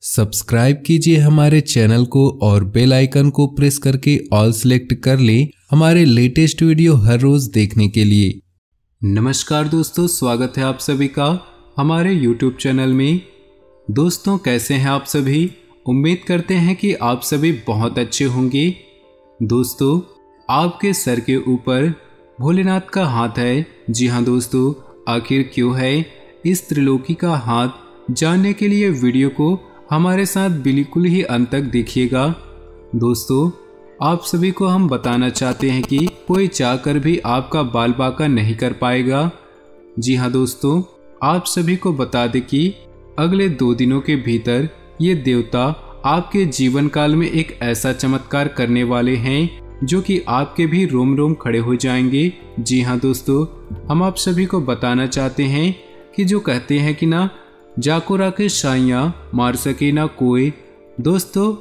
Subscribe कीजिए हमारे channel को और बेल आइकन को प्रेस करके ऑल सेलेक्ट कर लें हमारे लेटेस्ट वीडियो हर रोज देखने के लिए। नमस्कार दोस्तों, स्वागत है आप सभी का हमारे YouTube चैनल में। दोस्तों कैसे हैं आप सभी? उम्मीद करते हैं कि आप सभी बहुत अच्छे होंगे। दोस्तों आपके सर के ऊपर भोलेनाथ का हाथ है। जी हाँ दोस्तों, आखिर क्यों है इस त्रिलोकी का हाथ, जानने के लिए वीडियो को हमारे साथ बिल्कुल ही अंत तक देखिएगा। दोस्तों आप सभी को हम बताना चाहते हैं कि कोई चाहकर भी आपका बाल बांका नहीं कर पाएगा। जी हाँ दोस्तों, आप सभी को बता दें कि अगले 2 दिनों के भीतर ये देवता आपके जीवन काल में एक ऐसा चमत्कार करने वाले हैं जो कि आपके भी रोम रोम खड़े हो जाएंगे। जी हाँ दोस्तों, हम आप सभी को बताना चाहते हैं कि जो कहते हैं कि ना जाको राके साइया मार सके ना कोई। दोस्तों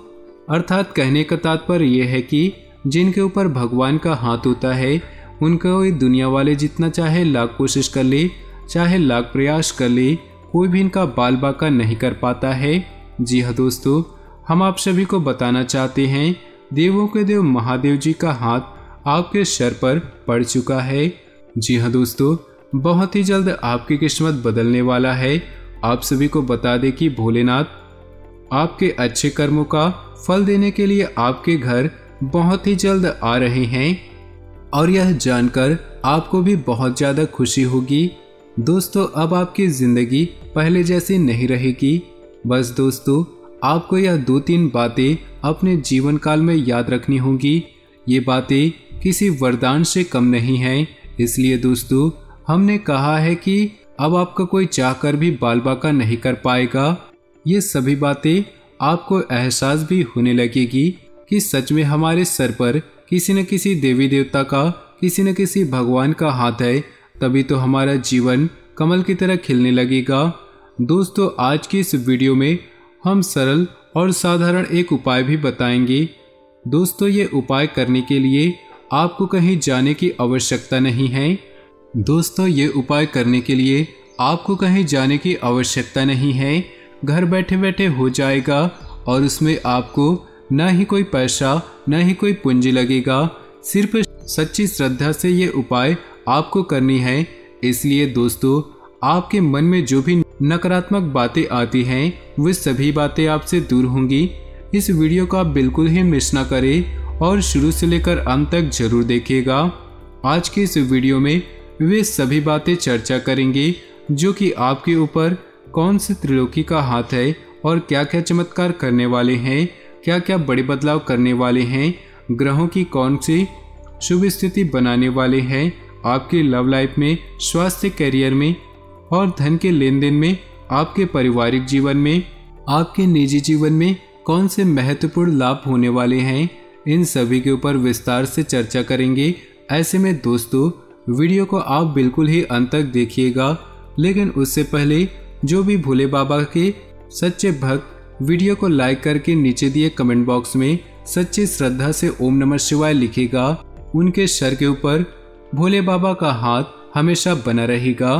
अर्थात कहने का तात्पर्य यह है कि जिनके ऊपर भगवान का हाथ होता है उनको दुनिया वाले जितना चाहे लाख कोशिश कर ले, चाहे लाख प्रयास कर ले, कोई भी इनका बाल बांका नहीं कर पाता है। जी हाँ दोस्तों, हम आप सभी को बताना चाहते हैं देवों के देव महादेव जी का हाथ आपके सर पर पड़ चुका है। जी हाँ दोस्तों, बहुत ही जल्द आपकी किस्मत बदलने वाला है। आप सभी को बता दें कि भोलेनाथ आपके अच्छे कर्मों का फल देने के लिए आपके घर बहुत ही जल्द आ रहे हैं और यह जानकर आपको भी बहुत ज़्यादा खुशी होगी। दोस्तों अब आपकी ज़िंदगी पहले जैसी नहीं रहेगी। बस दोस्तों आपको यह 2-3 बातें अपने जीवन काल में याद रखनी होंगी। ये बातें किसी वरदान से कम नहीं हैं, इसलिए दोस्तों हमने कहा है कि अब आपका कोई चाहकर भी बाल बांका नहीं कर पाएगा। ये सभी बातें आपको एहसास भी होने लगेगी कि सच में हमारे सर पर किसी न किसी देवी देवता का, किसी न किसी भगवान का हाथ है, तभी तो हमारा जीवन कमल की तरह खिलने लगेगा। दोस्तों आज की इस वीडियो में हम सरल और साधारण एक उपाय भी बताएंगे। दोस्तों ये उपाय करने के लिए आपको कहीं जाने की आवश्यकता नहीं है। दोस्तों ये उपाय करने के लिए आपको कहीं जाने की आवश्यकता नहीं है, घर बैठे बैठे हो जाएगा और उसमें आपको न ही कोई पैसा न ही कोई पूंजी लगेगा। सिर्फ सच्ची श्रद्धा से ये उपाय आपको करनी है। इसलिए दोस्तों आपके मन में जो भी नकारात्मक बातें आती हैं वे सभी बातें आपसे दूर होंगी। इस वीडियो को आप बिल्कुल ही मिस ना करें और शुरू से लेकर अंत तक जरूर देखिएगा। आज की इस वीडियो में वे सभी बातें चर्चा करेंगे जो कि आपके ऊपर कौन से त्रिलोकी का हाथ है और क्या क्या चमत्कार करने वाले हैं, क्या क्या बड़े बदलाव करने वाले हैं, ग्रहों की कौन सी शुभ स्थिति बनाने वाले हैं, आपके लव लाइफ में, स्वास्थ्य, करियर में और धन के लेन देन में, आपके पारिवारिक जीवन में, आपके निजी जीवन में कौन से महत्वपूर्ण लाभ होने वाले हैं, इन सभी के ऊपर विस्तार से चर्चा करेंगे। ऐसे में दोस्तों वीडियो को आप बिल्कुल ही अंत तक देखिएगा, लेकिन उससे पहले जो भी भोले बाबा के सच्चे भक्त वीडियो को लाइक करके नीचे दिए कमेंट बॉक्स में सच्ची श्रद्धा से ओम नमः शिवाय लिखेगा, उनके सर के ऊपर भोले बाबा का हाथ हमेशा बना रहेगा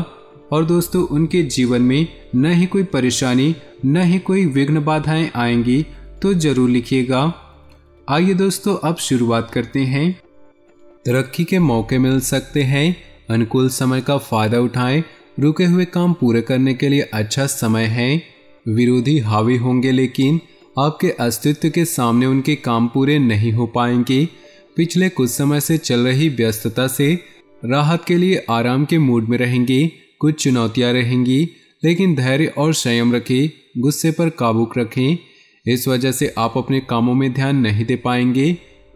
और दोस्तों उनके जीवन में न ही कोई परेशानी न ही कोई विघ्न बाधाएं आएंगी, तो जरूर लिखिएगा। आइए दोस्तों अब शुरुआत करते हैं। तरक्की के मौके मिल सकते हैं, अनुकूल समय का फायदा उठाएं, रुके हुए काम पूरे करने के लिए अच्छा समय है। विरोधी हावी होंगे लेकिन आपके अस्तित्व के सामने उनके काम पूरे नहीं हो पाएंगे। पिछले कुछ समय से चल रही व्यस्तता से राहत के लिए आराम के मूड में रहेंगे। कुछ चुनौतियां रहेंगी लेकिन धैर्य और संयम रखें, गुस्से पर काबू रखें। इस वजह से आप अपने कामों में ध्यान नहीं दे पाएंगे।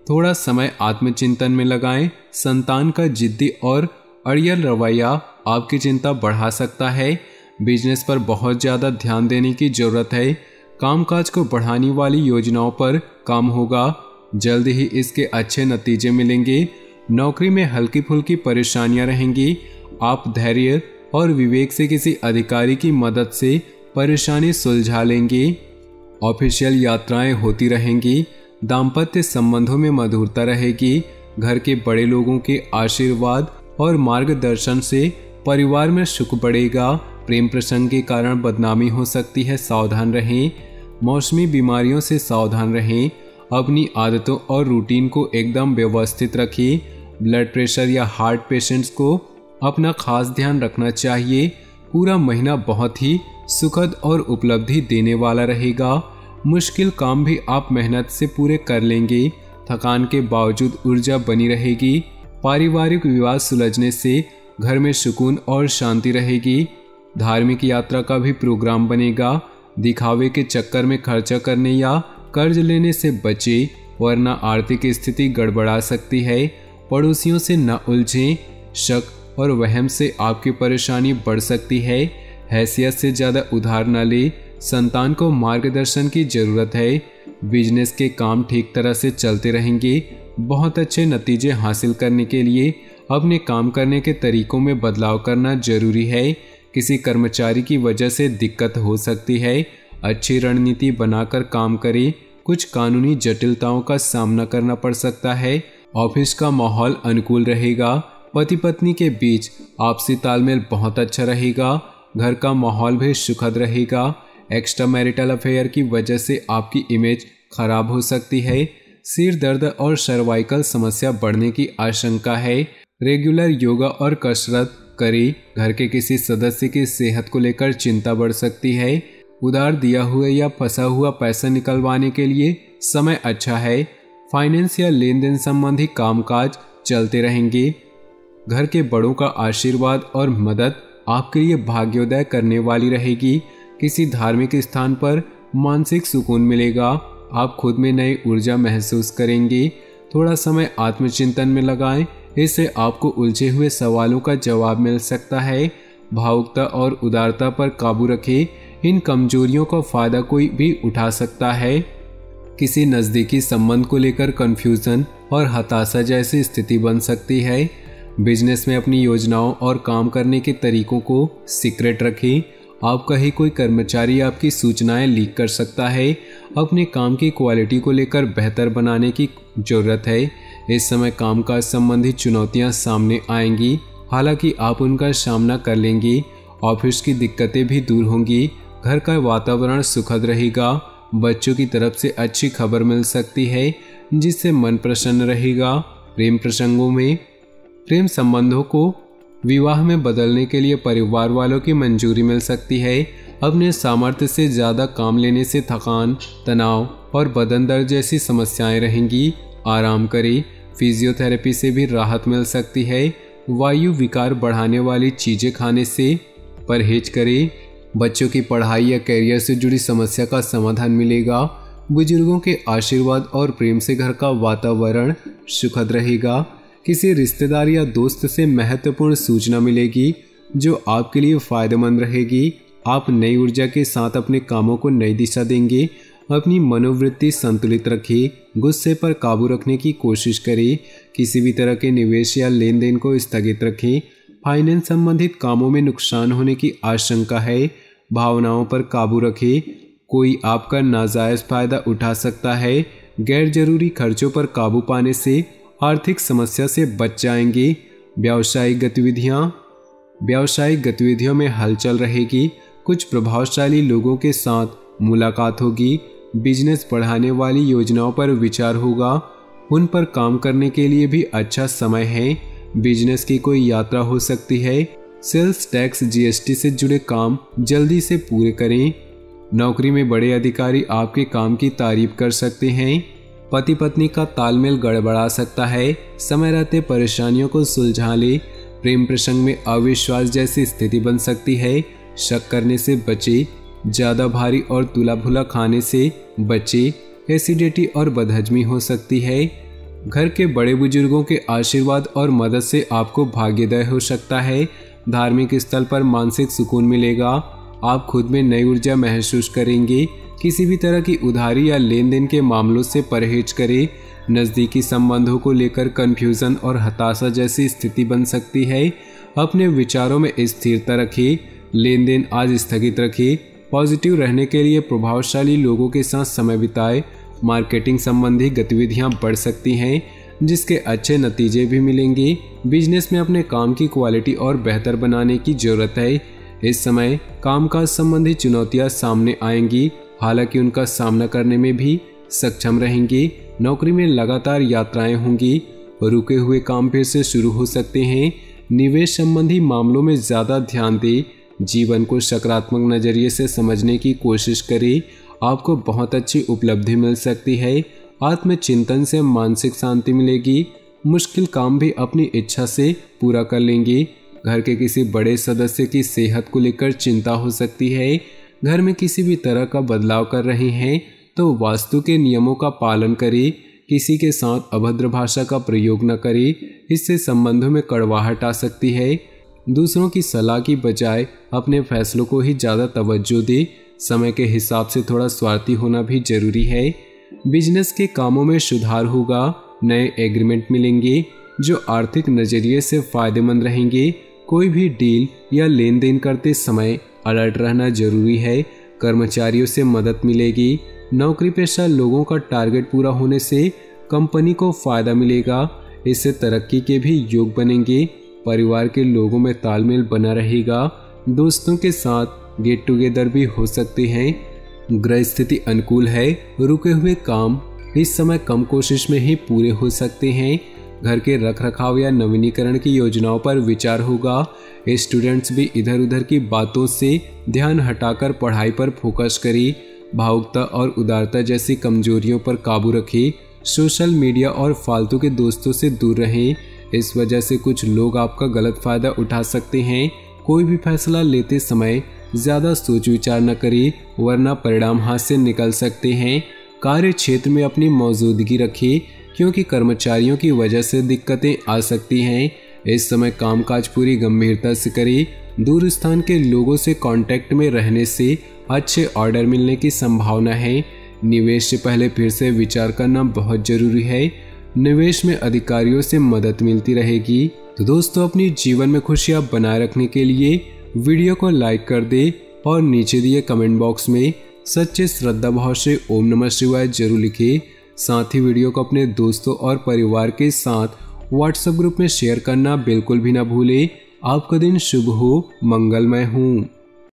थोड़ा समय आत्मचिंतन में लगाएं। संतान का जिद्दी और अड़ियल रवैया आपकी चिंता बढ़ा सकता है। बिजनेस पर बहुत ज़्यादा ध्यान देने की ज़रूरत है। कामकाज को बढ़ाने वाली योजनाओं पर काम होगा, जल्द ही इसके अच्छे नतीजे मिलेंगे। नौकरी में हल्की फुल्की परेशानियां रहेंगी। आप धैर्य और विवेक से किसी अधिकारी की मदद से परेशानी सुलझा लेंगे। ऑफिशियल यात्राएं होती रहेंगी। दाम्पत्य संबंधों में मधुरता रहेगी। घर के बड़े लोगों के आशीर्वाद और मार्गदर्शन से परिवार में सुख बढ़ेगा। प्रेम प्रसंग के कारण बदनामी हो सकती है, सावधान रहें। मौसमी बीमारियों से सावधान रहें। अपनी आदतों और रूटीन को एकदम व्यवस्थित रखें। ब्लड प्रेशर या हार्ट पेशेंट्स को अपना खास ध्यान रखना चाहिए। पूरा महीना बहुत ही सुखद और उपलब्धि देने वाला रहेगा। मुश्किल काम भी आप मेहनत से पूरे कर लेंगे। थकान के बावजूद ऊर्जा बनी रहेगी। पारिवारिक विवाद सुलझने से घर में सुकून और शांति रहेगी। धार्मिक यात्रा का भी प्रोग्राम बनेगा। दिखावे के चक्कर में खर्चा करने या कर्ज लेने से बचे, वरना आर्थिक स्थिति गड़बड़ा सकती है। पड़ोसियों से न उलझें। शक और वहम से आपकी परेशानी बढ़ सकती है। हैसियत से ज़्यादा उधार न ले। संतान को मार्गदर्शन की जरूरत है। बिजनेस के काम ठीक तरह से चलते रहेंगे। बहुत अच्छे नतीजे हासिल करने के लिए अपने काम करने के तरीकों में बदलाव करना जरूरी है। किसी कर्मचारी की वजह से दिक्कत हो सकती है। अच्छी रणनीति बनाकर काम करें। कुछ कानूनी जटिलताओं का सामना करना पड़ सकता है। ऑफिस का माहौल अनुकूल रहेगा। पति पत्नी के बीच आपसी तालमेल बहुत अच्छा रहेगा। घर का माहौल भी सुखद रहेगा। एक्स्ट्रा मैरिटल अफेयर की वजह से आपकी इमेज खराब हो सकती है। सिर दर्द और सर्वाइकल समस्या बढ़ने की आशंका है। रेगुलर योगा और कसरत करें। घर के किसी सदस्य की सेहत को लेकर चिंता बढ़ सकती है। उधार दिया हुआ या फंसा हुआ पैसा निकलवाने के लिए समय अच्छा है। फाइनेंस या लेन देन संबंधी कामकाज चलते रहेंगे। घर के बड़ों का आशीर्वाद और मदद आपके लिए भाग्योदय करने वाली रहेगी। किसी धार्मिक स्थान पर मानसिक सुकून मिलेगा। आप खुद में नई ऊर्जा महसूस करेंगे। थोड़ा समय आत्मचिंतन में लगाएं। इससे आपको उलझे हुए सवालों का जवाब मिल सकता है। भावुकता और उदारता पर काबू रखें। इन कमजोरियों का फायदा कोई भी उठा सकता है। किसी नज़दीकी संबंध को लेकर कन्फ्यूजन और हताशा जैसी स्थिति बन सकती है। बिजनेस में अपनी योजनाओं और काम करने के तरीकों को सीक्रेट रखें। आपका ही कोई कर्मचारी आपकी सूचनाएं लीक कर सकता है। अपने काम की क्वालिटी को लेकर बेहतर बनाने की जरूरत है। इस समय कामकाज संबंधी चुनौतियां सामने आएंगी, हालांकि आप उनका सामना कर लेंगे। ऑफिस की दिक्कतें भी दूर होंगी। घर का वातावरण सुखद रहेगा। बच्चों की तरफ से अच्छी खबर मिल सकती है, जिससे मन प्रसन्न रहेगा। प्रेम प्रसंगों में प्रेम संबंधों को विवाह में बदलने के लिए परिवार वालों की मंजूरी मिल सकती है। अपने सामर्थ्य से ज़्यादा काम लेने से थकान, तनाव और बदन दर्द जैसी समस्याएं रहेंगी। आराम करें। फिजियोथेरेपी से भी राहत मिल सकती है। वायु विकार बढ़ाने वाली चीज़ें खाने से परहेज करें। बच्चों की पढ़ाई या करियर से जुड़ी समस्या का समाधान मिलेगा। बुजुर्गों के आशीर्वाद और प्रेम से घर का वातावरण सुखद रहेगा। किसी रिश्तेदार या दोस्त से महत्वपूर्ण सूचना मिलेगी जो आपके लिए फायदेमंद रहेगी। आप नई ऊर्जा के साथ अपने कामों को नई दिशा देंगे। अपनी मनोवृत्ति संतुलित रखें। गुस्से पर काबू रखने की कोशिश करें। किसी भी तरह के निवेश या लेन देन को स्थगित रखें। फाइनेंस संबंधित कामों में नुकसान होने की आशंका है। भावनाओं पर काबू रखें। कोई आपका नाजायज फायदा उठा सकता है। गैर जरूरी खर्चों पर काबू पाने से आर्थिक समस्या से बच जाएंगे। व्यावसायिक गतिविधियों में हलचल रहेगी। कुछ प्रभावशाली लोगों के साथ मुलाकात होगी। बिजनेस बढ़ाने वाली योजनाओं पर विचार होगा। उन पर काम करने के लिए भी अच्छा समय है। बिजनेस की कोई यात्रा हो सकती है। सेल्स टैक्स जीएसटी से जुड़े काम जल्दी से पूरे करें। नौकरी में बड़े अधिकारी आपके काम की तारीफ कर सकते हैं। पति पत्नी का तालमेल गड़बड़ा सकता है। समय रहते परेशानियों को सुलझा ले। प्रेम प्रसंग में अविश्वास जैसी स्थिति बन सकती है। शक करने से बचे। ज़्यादा भारी और तुला भुला खाने से बचे। एसिडिटी और बदहजमी हो सकती है। घर के बड़े बुजुर्गों के आशीर्वाद और मदद से आपको भाग्योदय हो सकता है। धार्मिक स्थल पर मानसिक सुकून मिलेगा। आप खुद में नई ऊर्जा महसूस करेंगे। किसी भी तरह की उधारी या लेन देन के मामलों से परहेज करें। नज़दीकी संबंधों को लेकर कन्फ्यूज़न और हताशा जैसी स्थिति बन सकती है। अपने विचारों में स्थिरता रखें। लेन देन आज स्थगित रखें। पॉजिटिव रहने के लिए प्रभावशाली लोगों के साथ समय बिताएं। मार्केटिंग संबंधी गतिविधियां बढ़ सकती हैं, जिसके अच्छे नतीजे भी मिलेंगे। बिजनेस में अपने काम की क्वालिटी और बेहतर बनाने की जरूरत है। इस समय कामकाज संबंधी चुनौतियां सामने आएंगी, हालांकि उनका सामना करने में भी सक्षम रहेंगे। नौकरी में लगातार यात्राएं होंगी। रुके हुए काम फिर से शुरू हो सकते हैं। निवेश संबंधी मामलों में ज़्यादा ध्यान दें। जीवन को सकारात्मक नज़रिए से समझने की कोशिश करें। आपको बहुत अच्छी उपलब्धि मिल सकती है। आत्मचिंतन से मानसिक शांति मिलेगी। मुश्किल काम भी अपनी इच्छा से पूरा कर लेंगे। घर के किसी बड़े सदस्य की सेहत को लेकर चिंता हो सकती है। घर में किसी भी तरह का बदलाव कर रहे हैं तो वास्तु के नियमों का पालन करें। किसी के साथ अभद्र भाषा का प्रयोग न करें, इससे संबंधों में कड़वाहट आ सकती है। दूसरों की सलाह की बजाय अपने फैसलों को ही ज़्यादा तवज्जो दें। समय के हिसाब से थोड़ा स्वार्थी होना भी जरूरी है। बिजनेस के कामों में सुधार होगा। नए एग्रीमेंट मिलेंगे जो आर्थिक नज़रिए से फायदेमंद रहेंगे। कोई भी डील या लेन देन करते समय अलर्ट रहना जरूरी है। कर्मचारियों से मदद मिलेगी। नौकरी पेशा लोगों का टारगेट पूरा होने से कंपनी को फायदा मिलेगा। इससे तरक्की के भी योग बनेंगे। परिवार के लोगों में तालमेल बना रहेगा। दोस्तों के साथ गेट टुगेदर भी हो सकते हैं। ग्रह स्थिति अनुकूल है। रुके हुए काम इस समय कम कोशिश में ही पूरे हो सकते हैं। घर के रखरखाव या नवीनीकरण की योजनाओं पर विचार होगा। स्टूडेंट्स भी इधर उधर की बातों से ध्यान हटाकर पढ़ाई पर फोकस करें। भावुकता और उदारता जैसी कमजोरियों पर काबू रखें। सोशल मीडिया और फालतू के दोस्तों से दूर रहें। इस वजह से कुछ लोग आपका गलत फायदा उठा सकते हैं। कोई भी फैसला लेते समय ज़्यादा सोच विचार न करें, वरना परिणाम हाथ से निकल सकते हैं। कार्य क्षेत्र में अपनी मौजूदगी रखें, क्योंकि कर्मचारियों की वजह से दिक्कतें आ सकती हैं। इस समय कामकाज पूरी गंभीरता से करें। दूर स्थान के लोगों से कांटेक्ट में रहने से अच्छे ऑर्डर मिलने की संभावना है। निवेश से पहले फिर से विचार करना बहुत जरूरी है। निवेश में अधिकारियों से मदद मिलती रहेगी। तो दोस्तों, अपनी जीवन में खुशियां बनाए रखने के लिए वीडियो को लाइक कर दे और नीचे दिए कमेंट बॉक्स में सच्चे श्रद्धा भाव से ओम नमः शिवाय जरूर लिखें। साथ ही वीडियो को अपने दोस्तों और परिवार के साथ व्हाट्सएप ग्रुप में शेयर करना बिल्कुल भी ना भूलें। आपका दिन शुभ हो, मंगलमय हो।